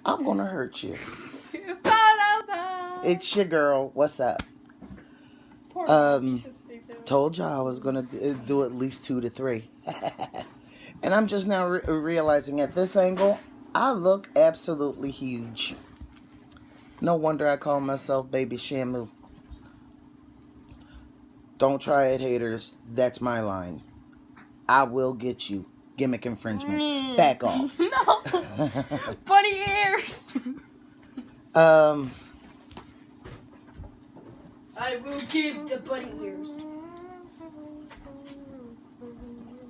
I'm gonna hurt you. It's your girl. What's up? Told y'all I was gonna do at least 2 to 3. And I'm just now realizing at this angle, I look absolutely huge. No wonder I call myself Baby Shamu. Don't try it, haters. That's my line. I will get you. Gimmick infringement. Back off. No. Bunny ears. I will give the bunny ears.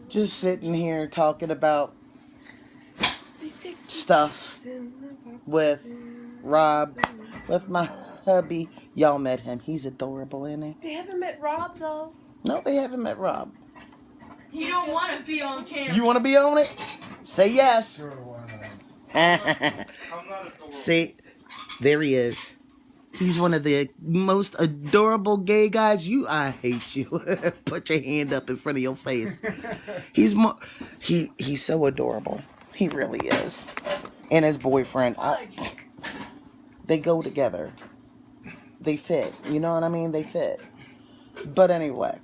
Just sitting here talking about stuff with Rob, with my hubby. Y'all met him. He's adorable, isn't he? They haven't met Rob, though. No, they haven't met Rob. You don't want to be on camera. You want to be on it? Say yes. Sure, why not? See, there he is. He's one of the most adorable gay guys. I hate you. Put your hand up in front of your face. He's so adorable. He really is. And his boyfriend, they go together. They fit. You know what I mean? They fit. But anyway.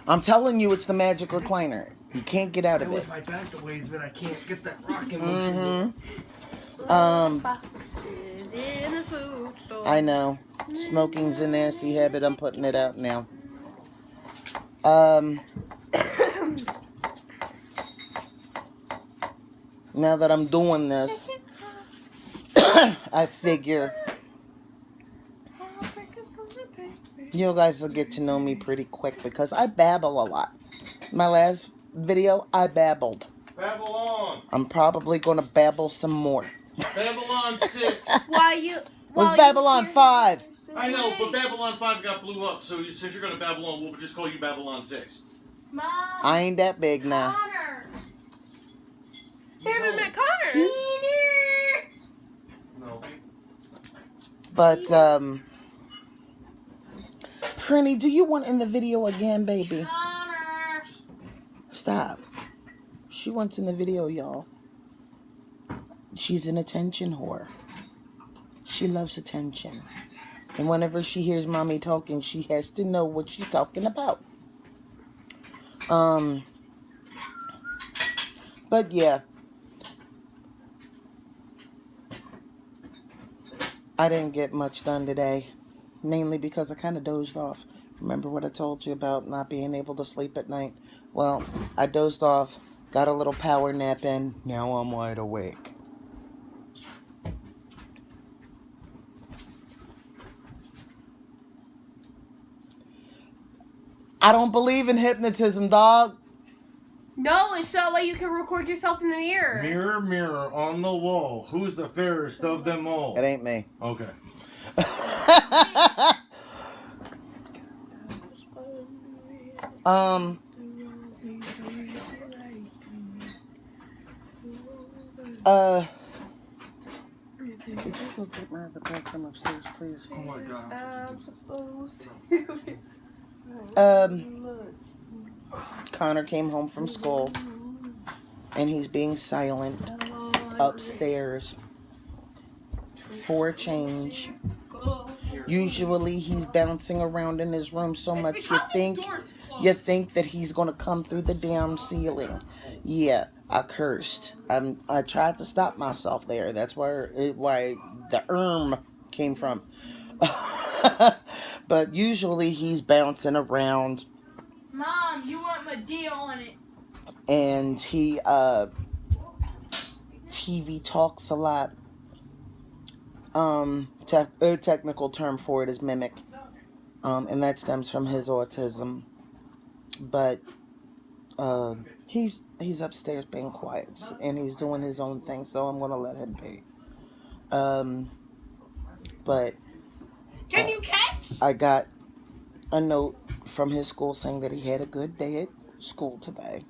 I'm telling you, it's the magic recliner. You can't get out of it. With my back a ways, but I can't get that rocking motion. Boxes in the food store. I know. Smoking's a nasty habit. I'm putting it out now. Now that I'm doing this, I figure you guys will get to know me pretty quick because I babble a lot. My last video, I babbled. Babble on. I'm probably going to babble some more. Babylon 6. Was Babylon 5? I know, but Babylon 5 got blew up, so since you're going to Babylon, we'll just call you Babylon 6. Mom, I ain't that big now. Connor. You haven't met Connor. No. But, Prinny, do you want in the video again, baby? Connor. Stop. She wants in the video, y'all. She's an attention whore. She loves attention. And whenever she hears mommy talking, she has to know what she's talking about. But yeah. I didn't get much done today. Mainly because I kind of dozed off. Remember what I told you about not being able to sleep at night? Well, I dozed off, got a little power nap in. Now I'm wide awake. I don't believe in hypnotism, dog. No, it's that way you can record yourself in the mirror. Mirror, mirror on the wall. Who's the fairest of them all? It ain't me. Okay. Could you go get my other bag from upstairs, please? Oh my God. I'm supposed Connor came home from school, and he's being silent upstairs for a change. Usually he's bouncing around in his room so much you think that he's gonna come through the damn ceiling. Yeah, I cursed. I tried to stop myself there. That's why the came from. But usually he's bouncing around. Mom, you want my deal on it. And he TV talks a lot. A technical term for it is mimic. And that stems from his autism. But he's upstairs being quiet and he's doing his own thing, so I'm gonna let him be. But can you catch? I got a note from his school saying that he had a good day at school today.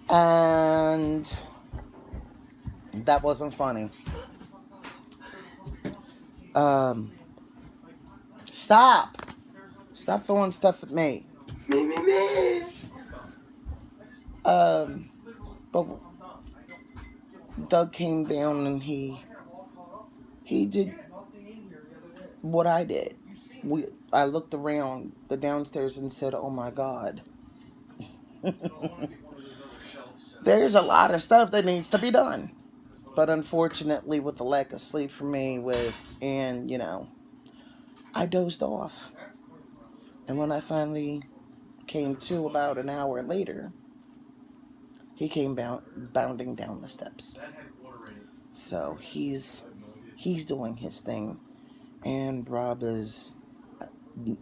And that wasn't funny. Stop throwing stuff at me. But Doug came down and he did what I did. I looked around the downstairs and said, "Oh my God." There's a lot of stuff that needs to be done. But unfortunately, with the lack of sleep for me, I dozed off. And when I finally came to about an hour later, he came bounding down the steps. So he's doing his thing. And Rob is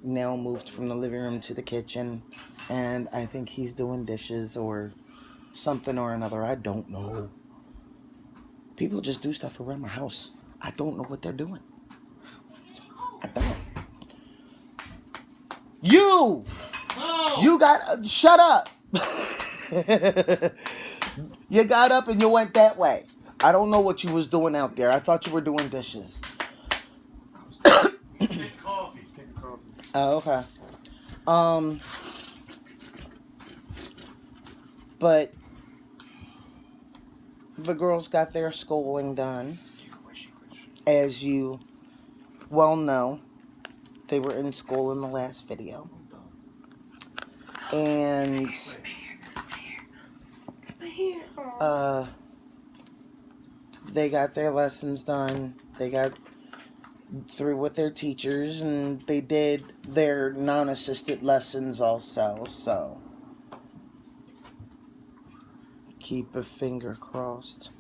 now moved from the living room to the kitchen. And I think he's doing dishes or something or another. I don't know. People just do stuff around my house. I don't know what they're doing. I don't. You! No! You got... shut up! You got up and you went that way. I don't know what you was doing out there. I thought you were doing dishes. Take coffee. Oh, okay. But the girls got their schooling done. As you well know, they were in school in the last video. And they got their lessons done. They got through with their teachers, and they did their non-assisted lessons also. So keep a finger crossed.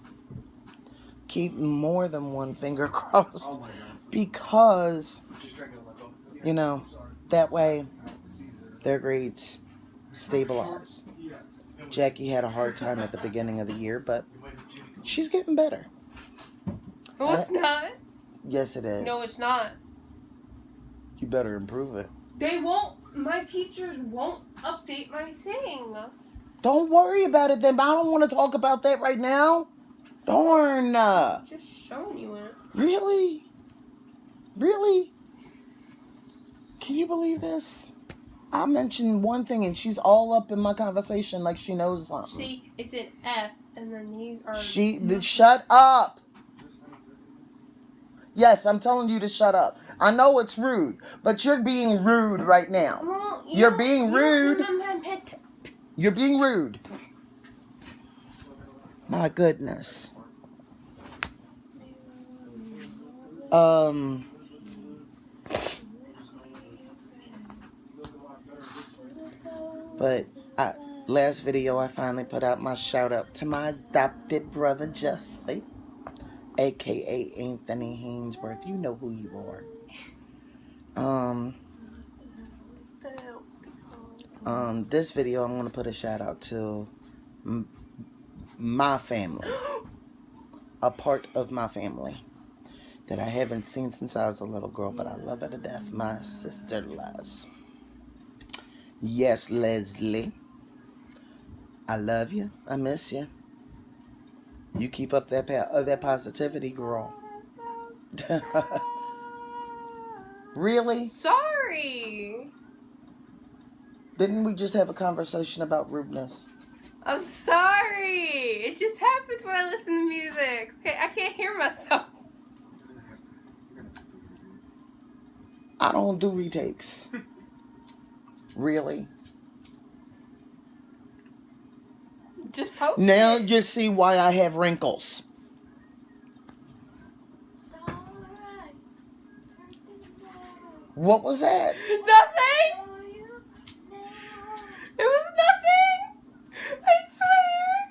Keep more than one finger crossed, because that way their grades stabilize. Jackie had a hard time at the beginning of the year, but she's getting better. No, it's not. Yes, it is. No, it's not. You better improve it. They won't. My teachers won't update my thing. Don't worry about it then. I don't want to talk about that right now. Darn. Just showing you it. Really? Really? Can you believe this? I mentioned one thing and she's all up in my conversation like she knows something. See, it's an F, and then these are... Shut up. Yes, I'm telling you to shut up. I know it's rude, but you're being rude right now. Well, You're being rude. You're being rude. My goodness. But last video I finally put out my shout out to my adopted brother Jesse, aka Anthony Hainsworth. You know who you are. This video I'm going to put a shout out to my family. A part of my family that I haven't seen since I was a little girl, but I love her to death. My sister Les. Yes, Leslie. I love you. I miss you. You keep up that positivity, girl. Really? Sorry. Didn't we just have a conversation about rudeness? I'm sorry. It just happens when I listen to music. Okay, I can't hear myself. I don't do retakes. Really? Just post Now it. you see why I have wrinkles. What was that? Nothing. It was nothing. I swear.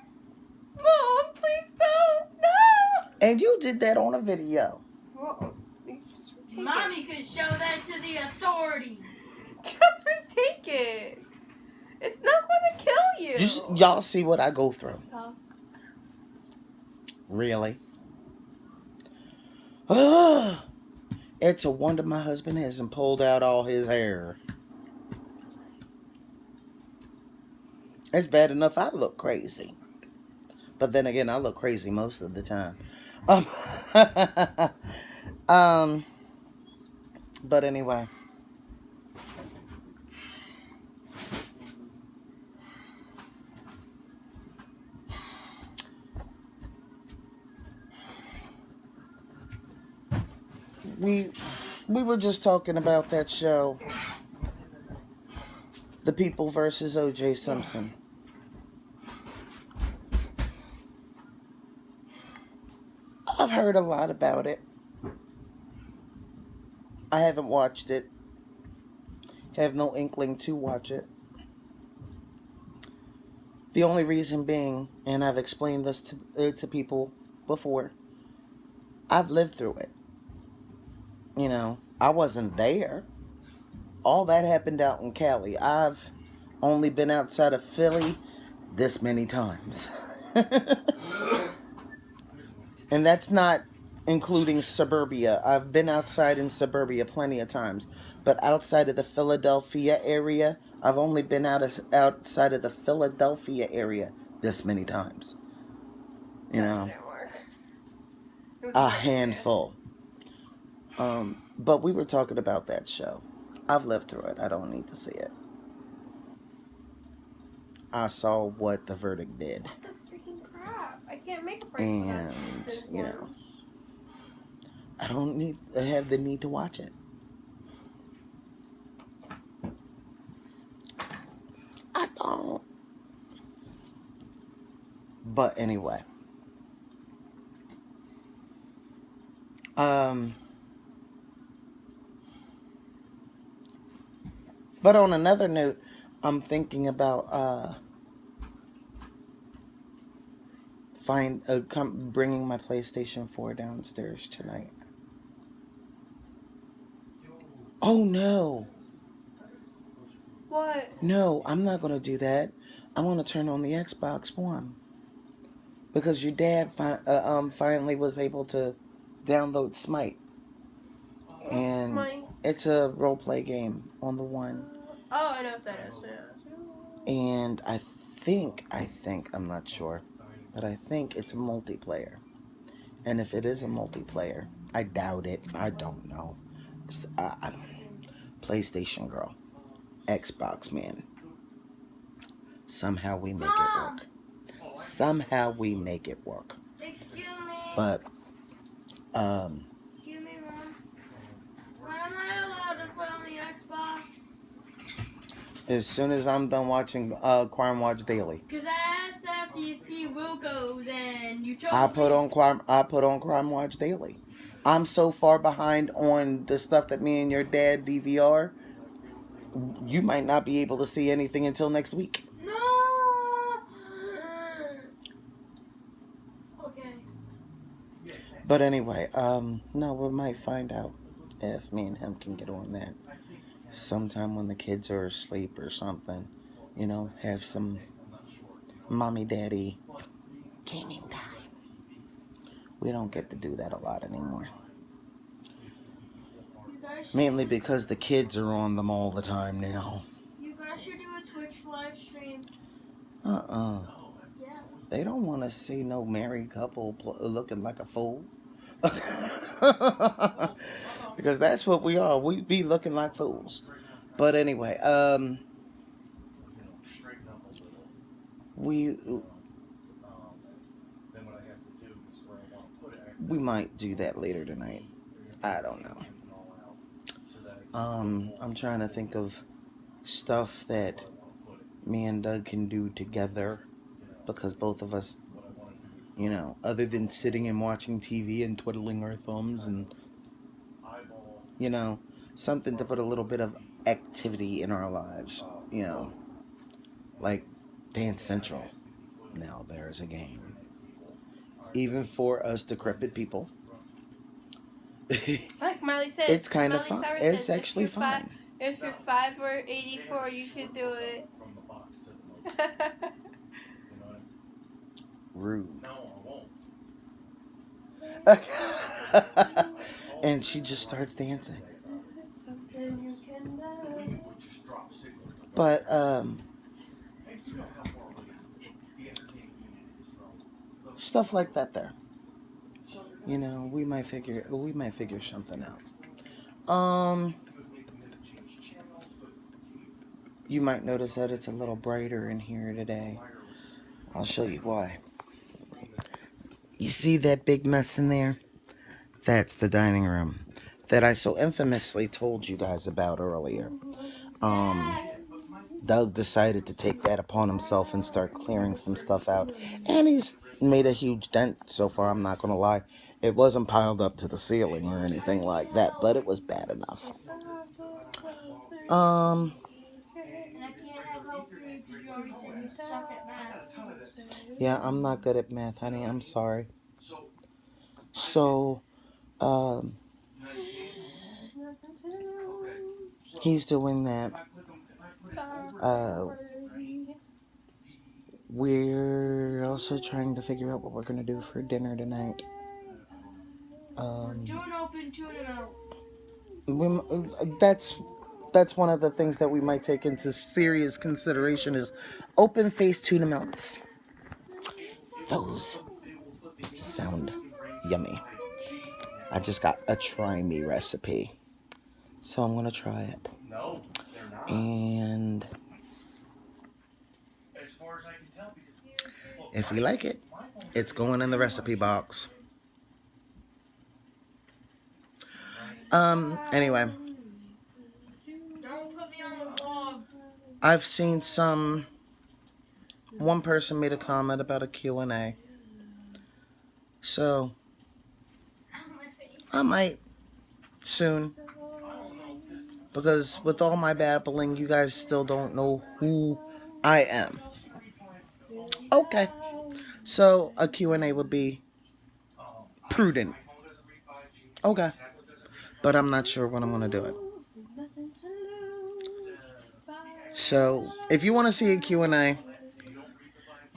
Mom, please don't. No. And you did that on a video. Well, just retake Mommy could show that to the authorities. it. Just retake it. It's not going to kill you. Y'all see what I go through. Oh. Really? It's a wonder my husband hasn't pulled out all his hair. It's bad enough I look crazy. But then again, I look crazy most of the time. But anyway. we were just talking about that show, The People versus O.J. Simpson. I've heard a lot about it. I haven't watched it. Have no inkling to watch it. The only reason being, and I've explained this to people before, I've lived through it. You know, I wasn't there. All that happened out in Cali. I've only been outside of Philly this many times. And that's not including suburbia. I've been outside in suburbia plenty of times. But outside of the Philadelphia area, I've only been outside of the Philadelphia area this many times. You know, That didn't work. It was a hard. handful. But we were talking about that show. I've lived through it. I don't need to see it. I saw what the verdict did. What the freaking crap? I can't make a price And, you know, I don't have the need to watch it. I don't. But anyway. But on another note, I'm thinking about bringing my PlayStation 4 downstairs tonight. Oh no! What? No, I'm not gonna do that. I'm gonna turn on the Xbox One because your dad finally was able to download Smite, and Smite? it's a role-play game on the One. Oh, I know what that is. Yeah. And I think I'm not sure, but I think it's a multiplayer. And if it is a multiplayer, I doubt it. I don't know. PlayStation girl, Xbox man. Somehow we make it work. Somehow we make it work. Excuse me. But Excuse me, Mom. When am I allowed to play on the Xbox? as soon as I'm done watching Crime Watch Daily, Cause I asked after you Steve Wilkos and you told I me. put on Crime Watch Daily. I'm so far behind on the stuff that me and your dad DVR. You might not be able to see anything until next week. No. Okay. But anyway, no, we might find out if me and him can get on that sometime when the kids are asleep or something. You know, have some mommy daddy gaming time. We don't get to do that a lot anymore. You guys should, Mainly because the kids are on them all the time now. you guys should do a Twitch live stream. Yeah. They don't want to see no married couple looking like a fool. Because that's what we are. We be looking like fools. But anyway, we might do that later tonight. I don't know. I'm trying to think of stuff that me and Doug can do together, because both of us, you know, other than sitting and watching TV and twiddling our thumbs and, you know, something to put a little bit of activity in our lives, you know, like Dance Central. Now there's a game. Even for us decrepit people. Like Miley said, It's kind of Miley fun. Cyrus It's said, actually fun. If you're 5 or 84, you could do it. Rude. And she just starts dancing. But stuff like that there. You know, we might figure something out. You might notice that it's a little brighter in here today. I'll show you why. You see that big mess in there? That's the dining room. that I so infamously told you guys about earlier. Doug decided to take that upon himself and start clearing some stuff out. And he's made a huge dent so far, I'm not going to lie. It wasn't piled up to the ceiling or anything like that, but it was bad enough. And I can't have help for you because you already said you suck at math. Yeah, I'm not good at math, honey. I'm sorry. So, he's doing that. We're also trying to figure out what we're gonna do for dinner tonight. Tuna open, tuna milk. That's one of the things that we might take into serious consideration is open-faced tuna melts. Those sound yummy. I just got a try me recipe, so I'm gonna try it. And if we like it, it's going in the recipe box. Anyway. Don't put me on the vlog. I've seen one person made a comment about a Q&A. So, I might soon. Because with all my babbling, you guys still don't know who I am. Okay. So, a Q&A would be prudent. Okay. But I'm not sure when I'm going to do it. So, if you want to see a Q&A,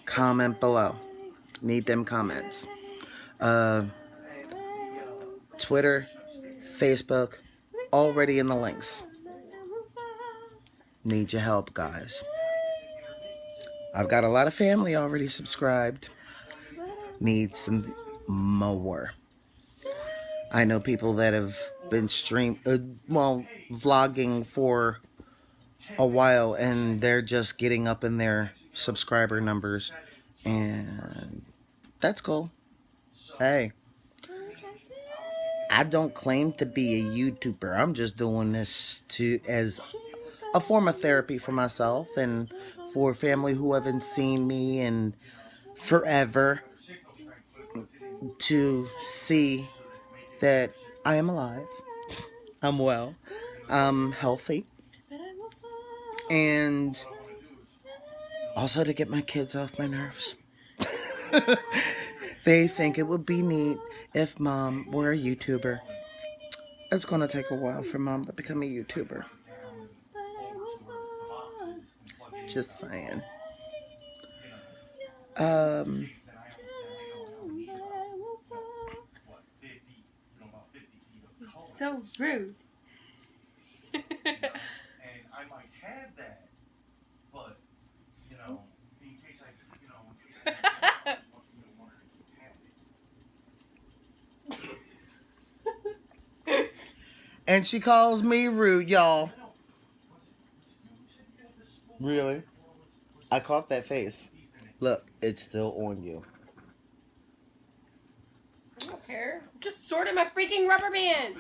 comment below. Need them comments. Twitter, Facebook, already in the links. Need your help, guys. I've got a lot of family already subscribed. Need some more. I know people that have been vlogging for a while, and they're just getting up in their subscriber numbers, and that's cool. Hey, I don't claim to be a YouTuber. I'm just doing this as a form of therapy for myself and for family who haven't seen me in forever, to see that I am alive, I'm well, I'm healthy, and also to get my kids off my nerves. They think it would be neat if Mom were a YouTuber. It's going to take a while for Mom to become a YouTuber. Just saying. So rude. And I might have that, but in case I And she calls me rude, y'all. Really? I caught that face. Look, it's still on you. I don't care. Just sorted my freaking rubber band.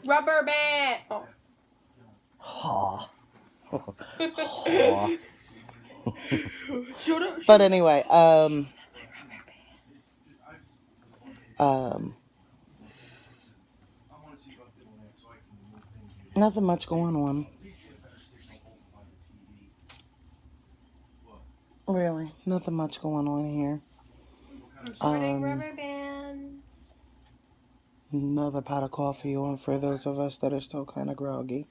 Rubber band. Oh. Ha. Ha. Shut up. But anyway, nothing much going on. Really, nothing much going on here. I'm sorting rubber bands. Another pot of coffee on for those of us that are still kind of groggy,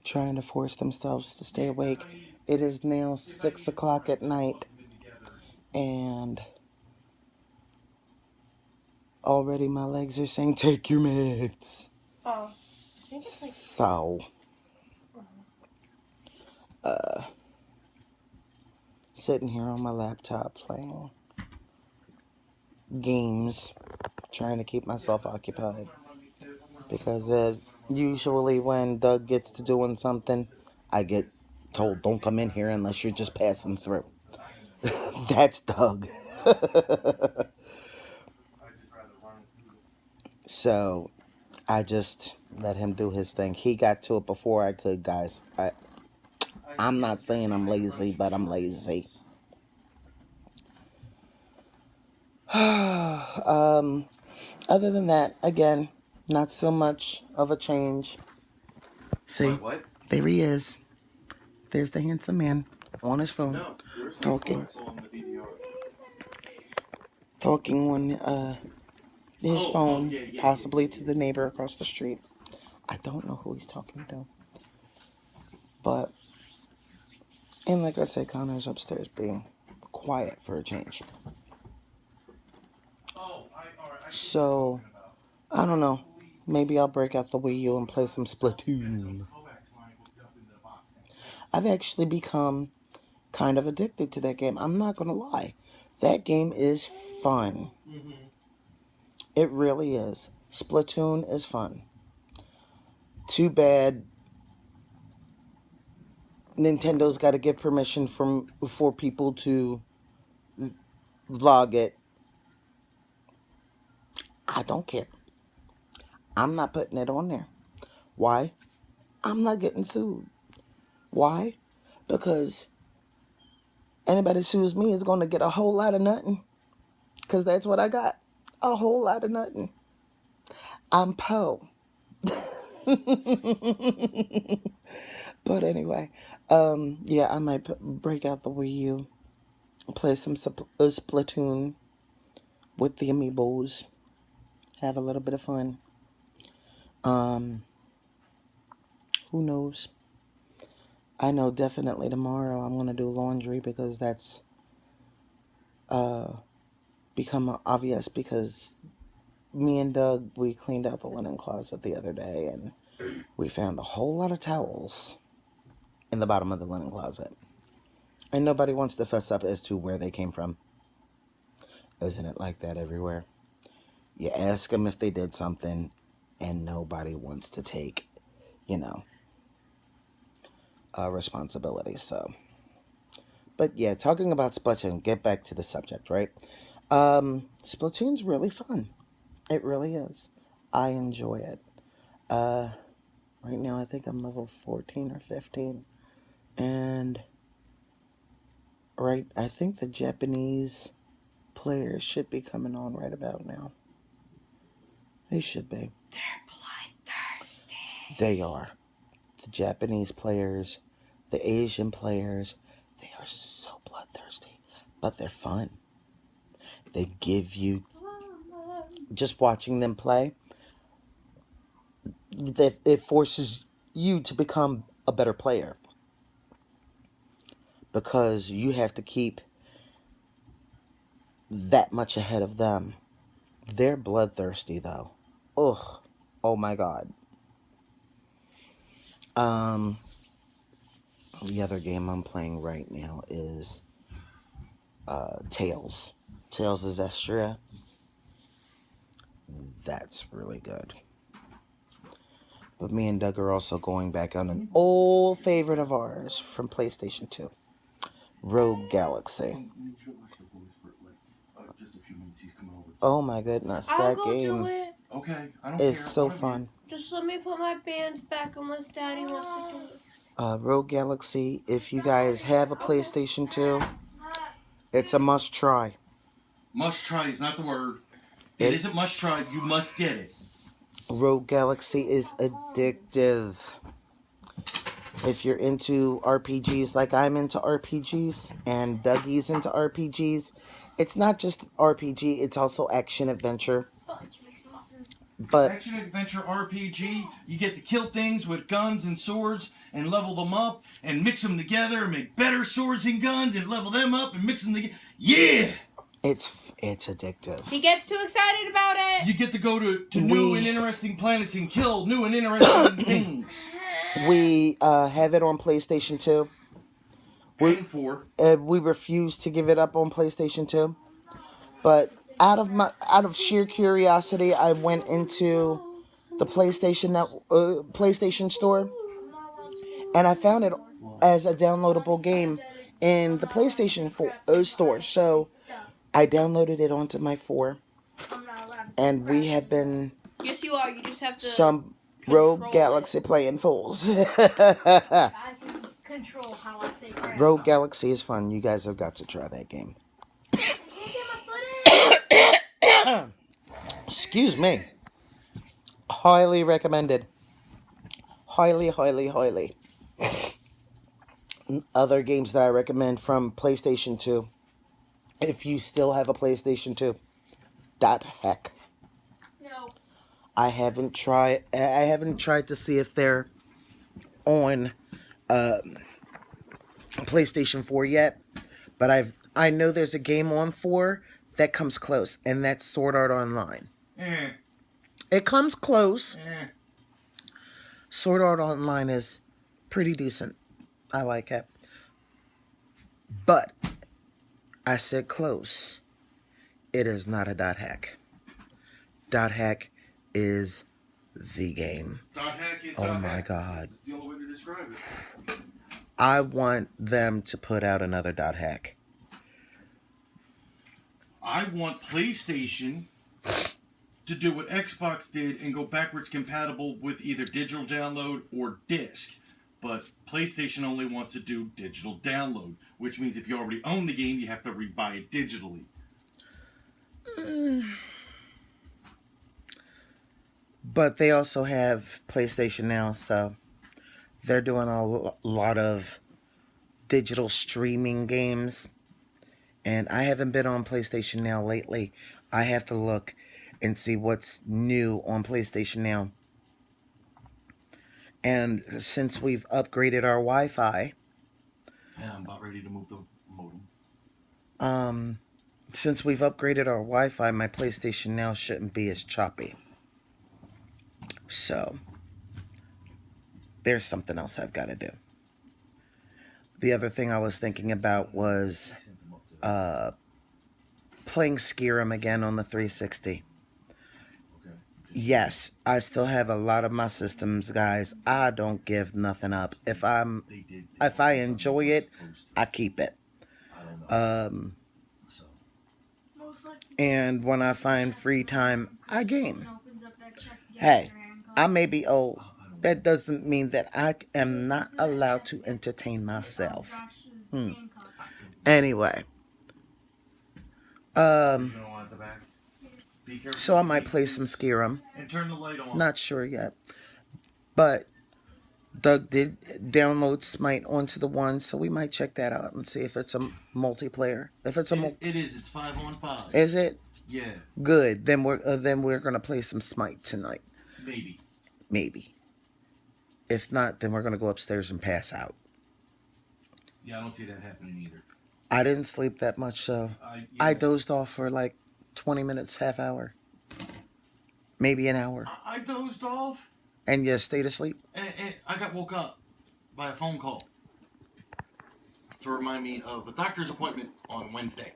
trying to force themselves to stay awake. It is now 6 o'clock at night, and already my legs are saying, take your meds. Oh, I think it's like... So, sitting here on my laptop playing games, trying to keep myself occupied. Because usually when Doug gets to doing something, I get told, don't come in here unless you're just passing through. That's Doug. So, I just let him do his thing. He got to it before I could, guys. I'm not saying I'm lazy, but I'm lazy. Other than that, again, not so much of a change. See, What? there he is. There's the handsome man on his phone, No, there's no talking, flex on the DVR. talking on his phone, yeah, possibly to the neighbor across the street. I don't know who he's talking to, but and like I said, Connor's upstairs being quiet for a change. All right. So I don't know. Maybe I'll break out the Wii U and play some Splatoon. I've actually become kind of addicted to that game. I'm not gonna lie. That game is fun. Mm-hmm. It really is. Splatoon is fun. Too bad Nintendo's got to give permission for people to vlog it. I don't care. I'm not putting it on there. Why? I'm not getting sued. Why? Because anybody sues me is going to get a whole lot of nothing. Because that's what I got. A whole lot of nothing. I'm Poe. But anyway, yeah, I might break out the Wii U, play some Splatoon with the amiibos, have a little bit of fun. Who knows? I know definitely tomorrow I'm gonna do laundry because that's become obvious because me and Doug, we cleaned out the linen closet the other day and we found a whole lot of towels in the bottom of the linen closet. And nobody wants to fess up as to where they came from. Isn't it like that everywhere? You ask them if they did something and nobody wants to take, responsibility. So, but yeah, talking about Splatoon, get back to the subject, right? Splatoon's really fun. It really is. I enjoy it. Right now I think I'm level 14 or 15. And I think the Japanese players should be coming on right about now. They should be. They're bloodthirsty. They are. The Japanese players, the Asian players, they are so bloodthirsty. But they're fun. They give you, just watching them play, it forces you to become a better player. Because you have to keep that much ahead of them. They're bloodthirsty though. Ugh. Oh my God. The other game I'm playing right now is Tails. Tails is Estria. That's really good. But me and Doug are also going back on an old favorite of ours from PlayStation 2. Rogue Galaxy. Oh my goodness, that game Okay, I don't is care. so fun. Just let me put my bands back unless Daddy wants to do it. Rogue Galaxy, if you guys have a PlayStation 2, it's a must try. Must try is not the word. It isn't must try. You must get it. Rogue Galaxy is addictive. If you're into RPGs like I'm into RPGs and Dougie's into RPGs, it's not just RPG, it's also action adventure. But Action adventure RPG, you get to kill things with guns and swords and level them up and mix them together and make better swords and guns and level them up and mix them together. Yeah! it's addictive. He gets too excited about it. You get to go to new and interesting planets and kill new and interesting things. We have it on PlayStation 2. And 4. We refuse to give it up on PlayStation 2. But out of sheer curiosity, I went into the PlayStation store, and I found it as a downloadable game in the PlayStation store. So I downloaded it onto my 4, and we have been Yes, you you are. You just have to Some control Rogue Galaxy playing fools. I can control how I say crap. Rogue Galaxy is fun. You guys have got to try that game. I can't get my foot in. Excuse me. Highly recommended. Highly, highly, highly. Other games that I recommend from PlayStation 2. If you still have a PlayStation 2. Dot heck. No. I haven't tried to see if they're on PlayStation 4 yet. But I know there's a game on 4 that comes close, and that's Sword Art Online. It comes close. Sword Art Online is pretty decent. I like it. But I said close. It is not a dot hack. Dot hack is the game. Dot hack is Oh dot my hack. God. That's the only way to describe it. I want them to put out another dot hack. I want PlayStation to do what Xbox did and go backwards compatible with either digital download or disc. But PlayStation only wants to do digital download, which means if you already own the game, you have to rebuy it digitally. But they also have PlayStation Now, so they're doing a lot of digital streaming games. And I haven't been on PlayStation Now lately. I have to look and see what's new on PlayStation Now. And since we've upgraded our Wi-Fi, Yeah, I'm about ready to move the modem. since we've upgraded our Wi-Fi, my PlayStation Now shouldn't be as choppy. So, there's something else I've got to do. The other thing I was thinking about was playing Skyrim again on the 360. Yes, I still have a lot of my systems, guys. I don't give nothing up. If I enjoy it, I keep it. And when I find free time, I game. Hey, I may be old. That doesn't mean that I am not allowed to entertain myself. Anyway. So I might play some Skyrim. And turn the light on. Not sure yet. But Doug did download Smite onto the one, so we might check that out and see if it's a multiplayer. If it's a it is. It's 5-on-5. Is it? Yeah. Good. Then we're gonna play some Smite tonight. Maybe. If not, then we're gonna go upstairs and pass out. Yeah, I don't see that happening either. I didn't sleep that much, so I dozed off for like 20 minutes, half hour, maybe an hour. I dozed off. And you stayed asleep? And I got woke up by a phone call to remind me of a doctor's appointment on Wednesday.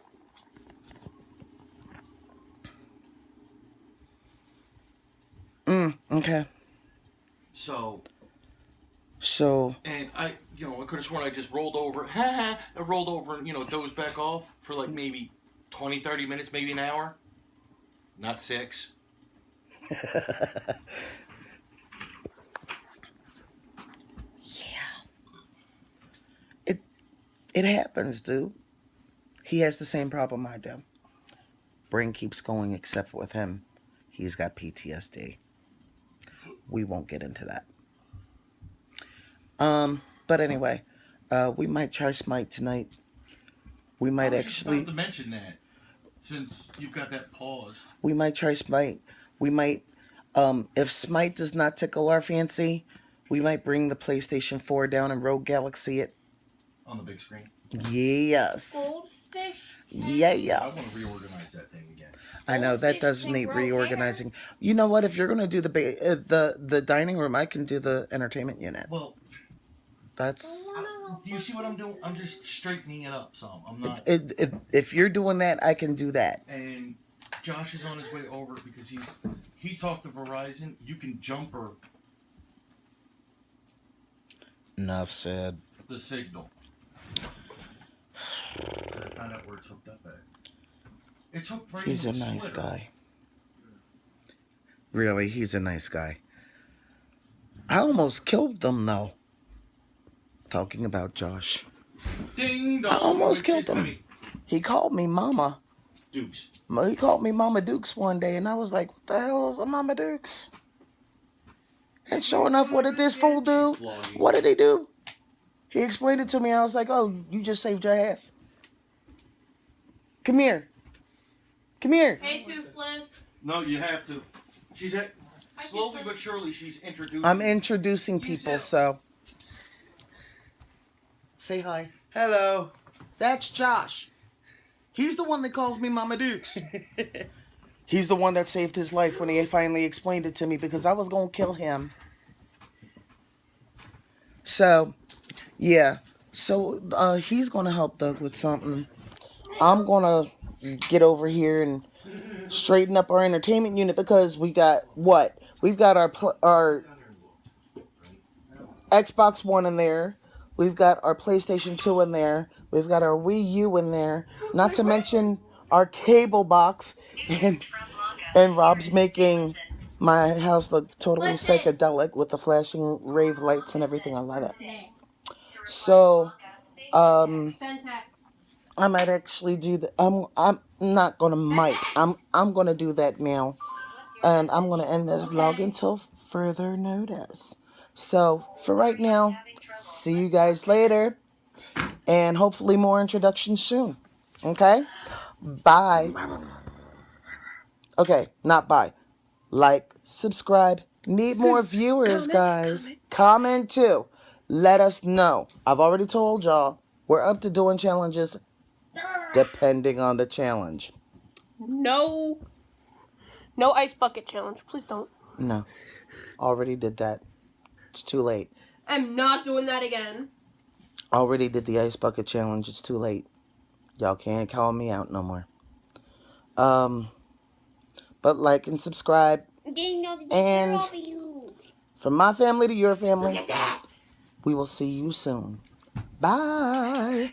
Okay. So. And I could have sworn I just rolled over. I rolled over and, dozed back off for like maybe 20, 30 minutes, maybe an hour. Not 6. It happens, dude. He has the same problem I do. Brain keeps going, except with him. He's got PTSD. We won't get into that. But anyway, we might try Smite tonight. We might actually. I was just about to mention that, since you've got that paused. We might try Smite. We might, if Smite does not tickle our fancy, we might bring the PlayStation 4 down and Rogue Galaxy it. On the big screen? Yes. Goldfish? Yeah. I want to reorganize that thing again. I know, that does need reorganizing. You know what? If you're going to do the dining room, I can do the entertainment unit. Well, that's... do you see what I'm doing? I'm just straightening it up some. I'm not... If you're doing that, I can do that. And Josh is on his way over because he talked to Verizon. You can jumper Enough said. the signal. Gotta find out where it's hooked up at. It's hooked right He's a into the nice splitter. guy. Really, he's a nice guy. I almost killed them, though. Talking about Josh. Ding dong. I almost killed him. Honey. He called me Mama. Dukes. He called me Mama Dukes one day, and I was like, what the hell is a Mama Dukes? And sure enough, what did this fool do? What did he do? He explained it to me. I was like, oh, you just saved your ass. Come here. Come here. Hey, Toothless. No, you have to. She's at slowly but surely. She's introducing. I'm introducing people, so. Say hi. Hello. That's Josh. He's the one that calls me Mama Dukes. He's the one that saved his life when he finally explained it to me because I was going to kill him. So, yeah. So, he's going to help Doug with something. I'm going to get over here and straighten up our entertainment unit because we got what? We've got our Xbox One in there. We've got our PlayStation 2 in there. We've got our Wii U in there. Not to mention our cable box. And Rob's making my house look totally psychedelic with the flashing rave lights and everything. I love it. So, I might actually do that. I'm not gonna might. I'm gonna do that now. And I'm gonna end this vlog until further notice. So, for right now, see you guys later. And hopefully more introductions soon. Okay? Bye. Okay, not bye. Like, subscribe. Need more viewers, guys. Comment too. Let us know. I've already told y'all, we're up to doing challenges depending on the challenge. No ice bucket challenge. Please don't. No. Already did that. It's too late. I'm not doing that again. Already did the ice bucket challenge. It's too late. Y'all can't call me out no more. But like and subscribe. And from my family to your family, we will see you soon. Bye.